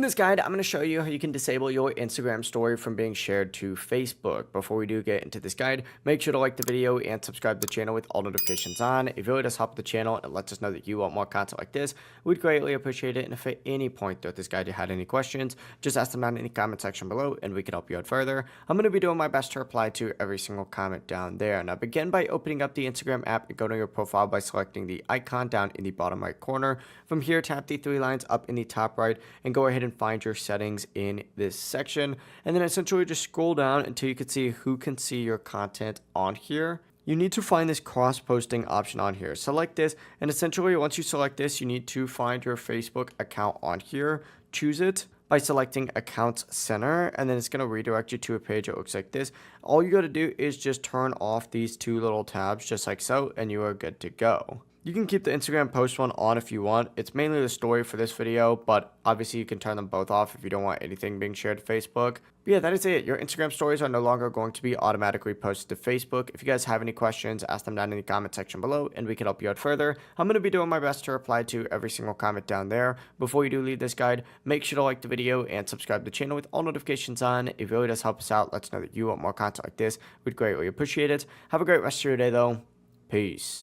this guide, I'm going to show you how you can disable your Instagram story from being shared to Facebook. Before we do get into this guide, make sure to like the video and subscribe to the channel with all notifications on. It really does help the channel and lets us know that you want more content like this. We'd greatly appreciate it. And if at any point throughout this guide you had any questions, just ask them down in the comment section below and we can help you out further. I'm going to be doing my best to reply to every single comment down there. Now begin by opening up the Instagram app and go to your profile by selecting the icon down in the bottom right corner. From here, tap the three lines up in the top right and go ahead and find your settings in this section, and then essentially just scroll down until you can see who can see your content on here. You need to find this cross-posting option on here. Select this, and essentially once you select this, you need to find your Facebook account on here. Choose it by selecting Accounts Center, and then it's going to redirect you to a page that looks like this. All you got to do is just turn off these two little tabs just like so, and you are good to go. You can keep the Instagram post one on if you want. It's mainly the story for this video, but obviously you can turn them both off if you don't want anything being shared to Facebook. But yeah, that is it. Your Instagram stories are no longer going to be automatically posted to Facebook. If you guys have any questions, ask them down in the comment section below and we can help you out further. I'm going to be doing my best to reply to every single comment down there. Before you do leave this guide, make sure to like the video and subscribe to the channel with all notifications on. It really does help us out. Let us know that you want more content like this. We'd greatly appreciate it. Have a great rest of your day though. Peace.